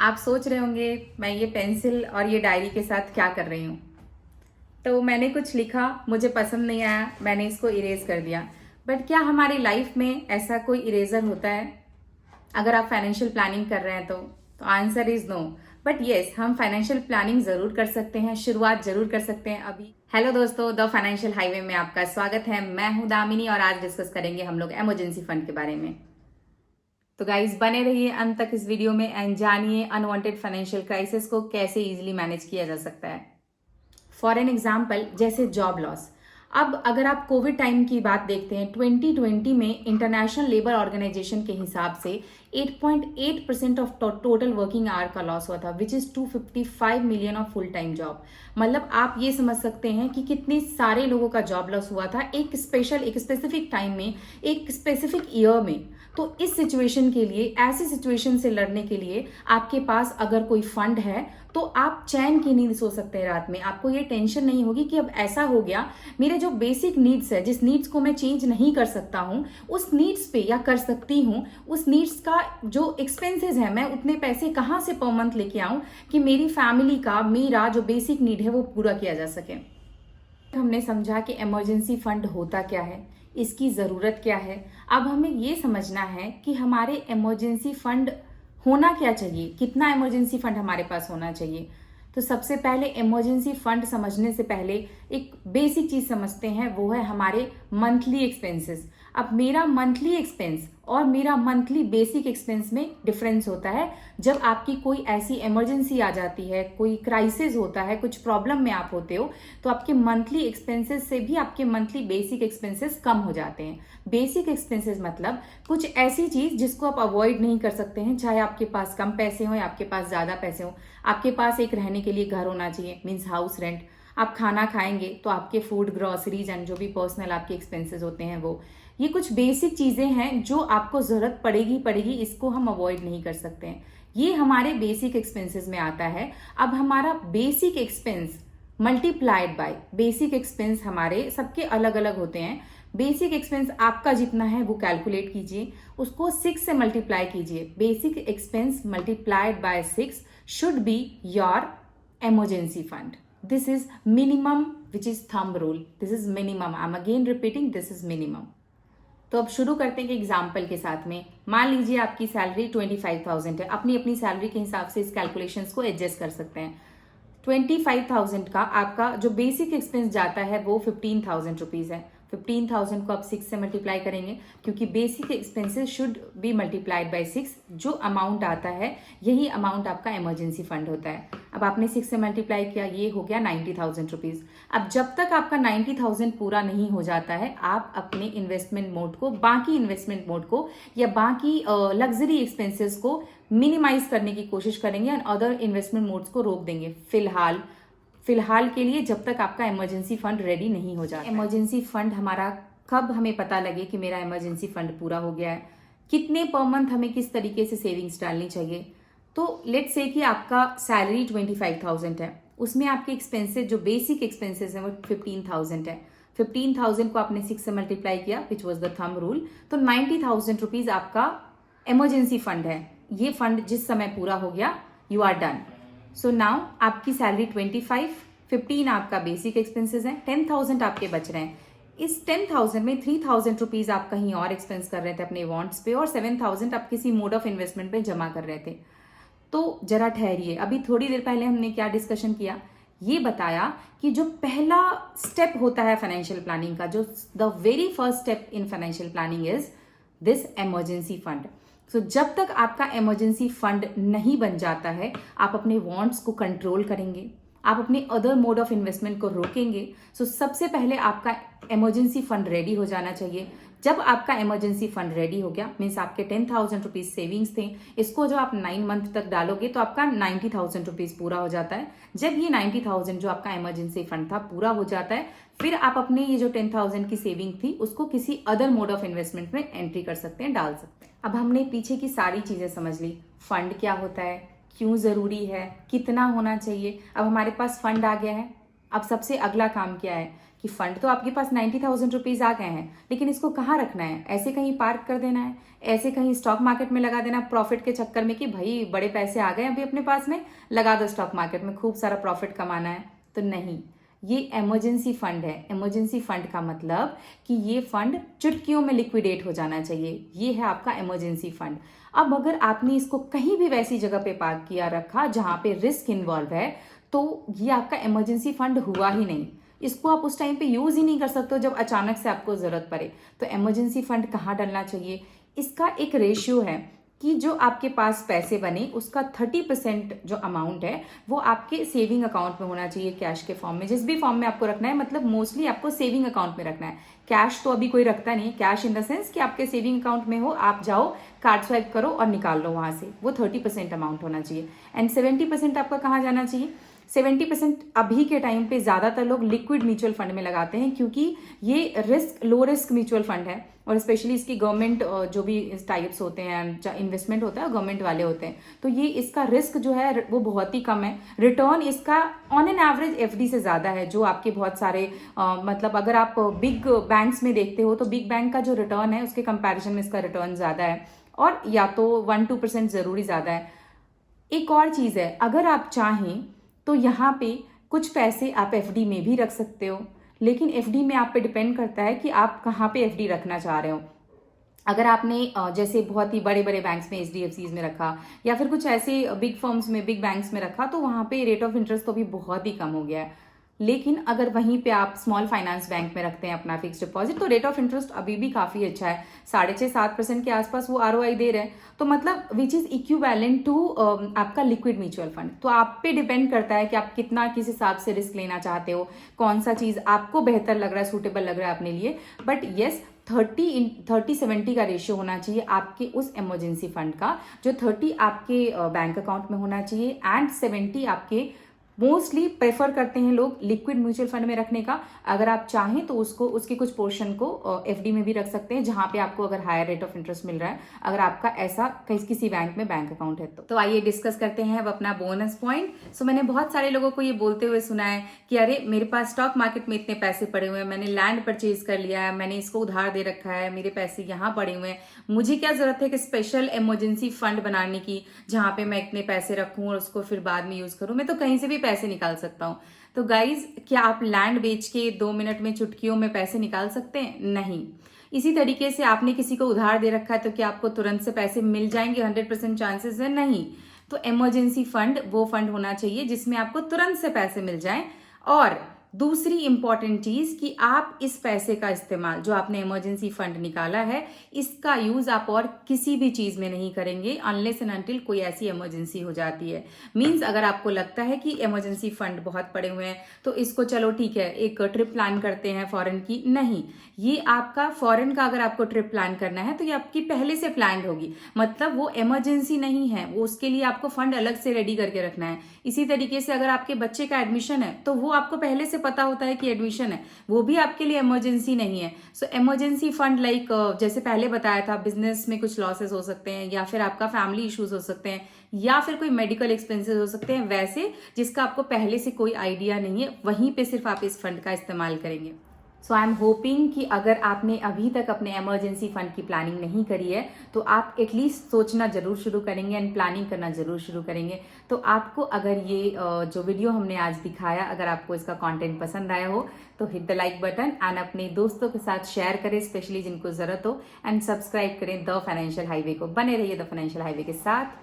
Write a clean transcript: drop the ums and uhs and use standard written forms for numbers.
आप सोच रहे होंगे मैं ये पेंसिल और ये डायरी के साथ क्या कर रही हूँ। तो मैंने कुछ लिखा, मुझे पसंद नहीं आया, मैंने इसको इरेज कर दिया। बट क्या हमारी लाइफ में ऐसा कोई इरेजर होता है? अगर आप फाइनेंशियल प्लानिंग कर रहे हैं तो answer is no. But yes, हम फाइनेंशियल प्लानिंग जरूर कर सकते हैं, शुरुआत जरूर कर सकते हैं अभी। हेलो दोस्तों, द फाइनेंशियल हाईवे में आपका स्वागत है। मैं हूं दामिनी और आज डिस्कस करेंगे हम लोग इमरजेंसी फंड के बारे में। तो गाइज बने रहिए अंत तक इस वीडियो में एंड जानिए अनवांटेड फाइनेंशियल क्राइसिस को कैसे इजीली मैनेज किया जा सकता है। फॉर एन एग्जाम्पल, जैसे जॉब लॉस। अब अगर आप कोविड टाइम की बात देखते हैं, 2020 में इंटरनेशनल लेबर ऑर्गेनाइजेशन के हिसाब से 8.8% ऑफ टोटल वर्किंग आवर का लॉस हुआ था, which is 255 million of full time job. मतलब आप ये समझ सकते हैं कि कितने सारे लोगों का जॉब लॉस हुआ था एक स्पेसिफिक टाइम में, एक स्पेसिफिक ईयर में। तो इस सिचुएशन के लिए, ऐसी सिचुएशन से लड़ने के लिए आपके पास अगर कोई फंड है तो आप चैन की नींद सो सकते हैं रात में। आपको ये टेंशन नहीं होगी कि अब ऐसा हो गया, मेरे जो बेसिक नीड्स है, जिस नीड्स को मैं चेंज नहीं कर सकता हूं, उस नीड्स पे या कर सकती हूं, उस नीड्स का जो एक्सपेंसेस है मैं उतने पैसे कहां से पर मंथ लेके आऊं कि मेरी फैमिली का, मेरा जो बेसिक नीड है वो पूरा किया जा सके। हमने समझा कि इमरजेंसी फंड होता क्या है, इसकी ज़रूरत क्या है। अब हमें ये समझना है कि हमारे इमरजेंसी फंड होना क्या चाहिए, कितना इमरजेंसी फंड हमारे पास होना चाहिए। तो सबसे पहले इमरजेंसी फंड समझने से पहले एक बेसिक चीज समझते हैं, वो है हमारे मंथली एक्सपेंसेस। अब मेरा मंथली एक्सपेंस और मेरा मंथली बेसिक एक्सपेंस में डिफरेंस होता है। जब आपकी कोई ऐसी इमरजेंसी आ जाती है, कोई क्राइसिस होता है, कुछ प्रॉब्लम में आप होते हो, तो आपके मंथली एक्सपेंसेस से भी आपके मंथली बेसिक एक्सपेंसेस कम हो जाते हैं। बेसिक एक्सपेंसेस मतलब कुछ ऐसी चीज जिसको आप अवॉइड नहीं कर सकते हैं, चाहे आपके पास कम पैसे हो या आपके पास ज्यादा पैसे हो। आपके पास एक रहने के लिए घर होना चाहिए, मीन्स हाउस रेंट। आप खाना खाएंगे तो आपके फूड, ग्रोसरीज एंड जो भी पर्सनल आपके एक्सपेंसेस होते हैं वो, ये कुछ बेसिक चीजें हैं जो आपको जरूरत पड़ेगी, इसको हम अवॉइड नहीं कर सकते हैं। ये हमारे बेसिक एक्सपेंसेस में आता है। अब हमारा basic expense multiplied by basic expense, हमारे सबके अलग अलग होते हैं। बेसिक एक्सपेंस आपका जितना है वो कैलकुलेट कीजिए, उसको 6 से मल्टीप्लाई कीजिए। Basic expense multiplied by 6 should be your emergency fund. This is minimum, which is thumb rule. This is minimum. I'm again repeating, this is minimum. तो अब शुरू करते हैं कि एग्जाम्पल के साथ में। मान लीजिए आपकी सैलरी 25,000 है। अपनी अपनी सैलरी के हिसाब से इस कैलकुलेशंस को एडजस्ट कर सकते हैं। 25,000 का आपका जो बेसिक एक्सपेंस जाता है वो 15,000 रुपीज है। 15,000 को आप 6 से मल्टीप्लाई करेंगे, क्योंकि basic expenses should be multiplied by 6। जो अमाउंट आता है यही अमाउंट आपका इमरजेंसी फंड होता है। अब आपने 6 से मल्टीप्लाई किया, ये हो गया 90,000 रुपीज। अब जब तक आपका 90,000 पूरा नहीं हो जाता है, आप अपने इन्वेस्टमेंट मोड को, बाकी इन्वेस्टमेंट मोड को या बाकी लग्जरी एक्सपेंसेस को मिनिमाइज करने की कोशिश करेंगे और अदर इन्वेस्टमेंट मोड्स को रोक देंगे फिलहाल के लिए, जब तक आपका इमरजेंसी फंड रेडी नहीं हो जाता। इमरजेंसी फंड हमारा कब हमें पता लगे कि मेरा इमरजेंसी फंड पूरा हो गया है, कितने पर मंथ हमें किस तरीके से सेविंग्स डालनी चाहिए। तो लेट्स से कि आपका सैलरी 25,000 है, उसमें आपके एक्सपेंसेस, जो बेसिक एक्सपेंसेस है वो 15,000 है। 15,000 को आपने 6 से मल्टीप्लाई किया, which was the thumb rule, तो 90,000 रुपीज आपका इमरजेंसी फंड है। ये फंड जिस समय पूरा हो गया, you are done. So now आपकी सैलरी 25, 15 आपका बेसिक एक्सपेंसेस है, 10,000 आपके बच रहे हैं। इस 10,000 में 3,000 रुपीज आप कहीं और एक्सपेंस कर रहे थे अपने वॉन्ट्स पे, और 7,000 आप किसी मोड ऑफ इन्वेस्टमेंट पे जमा कर रहे थे। तो जरा ठहरिए, अभी थोड़ी देर पहले हमने क्या डिस्कशन किया, ये बताया कि जो पहला स्टेप होता है फाइनेंशियल प्लानिंग का, जो the very first step in financial planning is this emergency fund. So जब तक आपका इमरजेंसी फंड नहीं बन जाता है, आप अपने वॉन्ट्स को कंट्रोल करेंगे, आप अपने अदर मोड ऑफ इन्वेस्टमेंट को रोकेंगे। सो सबसे पहले आपका इमरजेंसी फंड रेडी हो जाना चाहिए। जब आपका इमरजेंसी फंड रेडी हो गया, मीन्स आपके 10,000 रुपीज सेविंग्स थे, इसको जो आप 9 मंथ तक डालोगे तो आपका 90,000 रुपीज पूरा हो जाता है। जब ये 90,000 जो आपका इमरजेंसी फंड था पूरा हो जाता है, फिर आप अपने ये जो 10,000 की सेविंग थी उसको किसी अदर मोड ऑफ इन्वेस्टमेंट में एंट्री कर सकते हैं, डाल सकते हैं। अब हमने पीछे की सारी चीजें समझ ली, फंड क्या होता है, क्यों जरूरी है, कितना होना चाहिए। अब हमारे पास फंड आ गया है, अब सबसे अगला काम क्या है कि फंड तो आपके पास 90,000 रुपीज आ गए हैं, लेकिन इसको कहाँ रखना है? ऐसे कहीं पार्क कर देना है, ऐसे कहीं स्टॉक मार्केट में लगा देना प्रॉफिट के चक्कर में कि भाई बड़े पैसे आ गए अभी अपने पास में, लगा दो स्टॉक मार्केट में, खूब सारा प्रॉफिट कमाना है। तो नहीं, ये इमरजेंसी फंड है। इमरजेंसी फंड का मतलब कि ये फंड चुटकियों में लिक्विडेट हो जाना चाहिए। ये है आपका इमरजेंसी फंड। अब अगर आपने इसको कहीं भी वैसी जगह पे पार्क किया रखा जहां पे रिस्क इन्वॉल्व है, तो ये आपका इमरजेंसी फंड हुआ ही नहीं। इसको आप उस टाइम पे यूज ही नहीं कर सकते हो जब अचानक से आपको जरूरत पड़े। तो इमरजेंसी फंड कहाँ डालना चाहिए? इसका एक रेशियो है कि जो आपके पास पैसे बने उसका 30% जो अमाउंट है वो आपके सेविंग अकाउंट में होना चाहिए, कैश के फॉर्म में, जिस भी फॉर्म में आपको रखना है। मतलब मोस्टली आपको सेविंग अकाउंट में रखना है। कैश तो अभी कोई रखता नहीं है। कैश इन द सेंस कि आपके सेविंग अकाउंट में हो, आप जाओ कार्ड स्वाइप करो और निकाल लो वहां से। वो 30% अमाउंट होना चाहिए। एंड 70% आपका कहाँ जाना चाहिए? 70% अभी के टाइम पे ज्यादातर लोग लिक्विड म्यूचुअल फंड में लगाते हैं, क्योंकि ये लो रिस्क म्यूचुअल फंड है और स्पेशली इसकी गवर्नमेंट जो भी टाइप्स होते हैं, इन्वेस्टमेंट होता है गवर्नमेंट वाले होते हैं, तो ये इसका रिस्क जो है वो बहुत ही कम है। रिटर्न इसका ऑन एन एवरेज एफडी से ज्यादा है, जो आपके बहुत सारे मतलब अगर आप बिग बैंक्स में देखते हो तो बिग बैंक का जो रिटर्न है उसके कंपैरिजन में इसका रिटर्न ज्यादा है, और या तो 1-2% जरूरी ज्यादा है। एक और चीज है, अगर आप चाहें तो यहाँ पे कुछ पैसे आप एफडी में भी रख सकते हो, लेकिन एफडी में आप पे डिपेंड करता है कि आप कहाँ पे एफडी रखना चाह रहे हो। अगर आपने जैसे बहुत ही बड़े बड़े बैंक्स में, एचडीएफसीज में रखा, या फिर कुछ ऐसे बिग फर्म्स में, बिग बैंक्स में रखा, तो वहां पे रेट ऑफ इंटरेस्ट तो अभी बहुत ही कम हो गया है। लेकिन अगर वहीं पे आप स्मॉल फाइनेंस बैंक में रखते हैं अपना फिक्स डिपॉजिट, तो रेट ऑफ इंटरेस्ट अभी भी काफी अच्छा है, 6.5-7% के आसपास वो आरओआई दे रहे हैं। तो मतलब विच इज इक्विवेलेंट टू आपका लिक्विड म्यूचुअल फंड। तो आप पे डिपेंड करता है कि आप कितना किस हिसाब से रिस्क लेना चाहते हो, कौन सा चीज आपको बेहतर लग रहा है, सूटेबल लग रहा है अपने लिए। बट येस, 30-70 का रेशियो होना चाहिए आपके उस इमरजेंसी फंड का, जो 30 आपके बैंक अकाउंट में होना चाहिए एंड 70 आपके, मोस्टली प्रेफर करते हैं लोग लिक्विड म्यूचुअल फंड में रखने का। अगर आप चाहें तो उसके कुछ पोर्शन को एफडी में भी रख सकते हैं, जहां पे आपको अगर हायर रेट ऑफ इंटरेस्ट मिल रहा है, अगर आपका ऐसा किसी बैंक में बैंक अकाउंट है तो आइए डिस्कस करते हैं अब अपना बोनस पॉइंट। सो मैंने बहुत सारे लोगों को ये बोलते हुए सुना है कि अरे मेरे पास स्टॉक मार्केट में इतने पैसे पड़े हुए हैं, मैंने लैंड परचेज कर लिया है, मैंने इसको उधार दे रखा है, मेरे पैसे यहाँ पड़े हुए हैं, मुझे क्या जरूरत है कि स्पेशल इमरजेंसी फंड बनाने की जहां पे मैं इतने पैसे रखूं और उसको फिर बाद में यूज करूं, मैं तो कहीं से भी पैसे निकाल सकता हूं। तो गाइज, क्या आप लैंड बेच के 2 मिनट में चुटकियों में पैसे निकाल सकते हैं? नहीं। इसी तरीके से आपने किसी को उधार दे रखा है तो क्या आपको तुरंत से पैसे मिल जाएंगे? 100% चांसेस है नहीं। तो इमरजेंसी फंड वो फंड होना चाहिए जिसमें आपको तुरंत से पैसे मिल जाएं। और दूसरी इंपॉर्टेंट चीज कि आप इस पैसे का इस्तेमाल, जो आपने इमरजेंसी फंड निकाला है, इसका यूज आप और किसी भी चीज में नहीं करेंगे अनलेस एंड अनटिल कोई ऐसी इमरजेंसी हो जाती है। मींस अगर आपको लगता है कि इमरजेंसी फंड बहुत पड़े हुए हैं तो इसको चलो ठीक है एक ट्रिप प्लान करते हैं फॉरेन की, नहीं। ये आपका फॉरेन का अगर आपको ट्रिप प्लान करना है तो ये आपकी पहले से प्लान होगी, मतलब वो इमरजेंसी नहीं है, वो उसके लिए आपको फंड अलग से रेडी करके रखना है। इसी तरीके से अगर आपके बच्चे का एडमिशन है तो वो आपको पहले से पता होता है कि एडमिशन है, वो भी आपके लिए इमरजेंसी नहीं है। सो इमरजेंसी फंड लाइक जैसे पहले बताया था, बिजनेस में कुछ लॉसेस हो सकते हैं, या फिर आपका फैमिली इश्यूज हो सकते हैं, या फिर कोई मेडिकल एक्सपेंसेस हो सकते हैं, वैसे जिसका आपको पहले से कोई आइडिया नहीं है, वहीं पे सिर्फ आप इस फंड का इस्तेमाल करेंगे। सो आई एम होपिंग कि अगर आपने अभी तक अपने इमरजेंसी फंड की प्लानिंग नहीं करी है तो आप एटलीस्ट सोचना जरूर शुरू करेंगे एंड प्लानिंग करना जरूर शुरू करेंगे। तो आपको अगर ये जो वीडियो हमने आज दिखाया, अगर आपको इसका कंटेंट पसंद आया हो तो hit the like button and अपने दोस्तों के साथ शेयर करें, स्पेशली जिनको जरूरत हो, एंड सब्सक्राइब करें द फाइनेंशियल हाईवे को। बने रहिए द फाइनेंशियल हाईवे के साथ।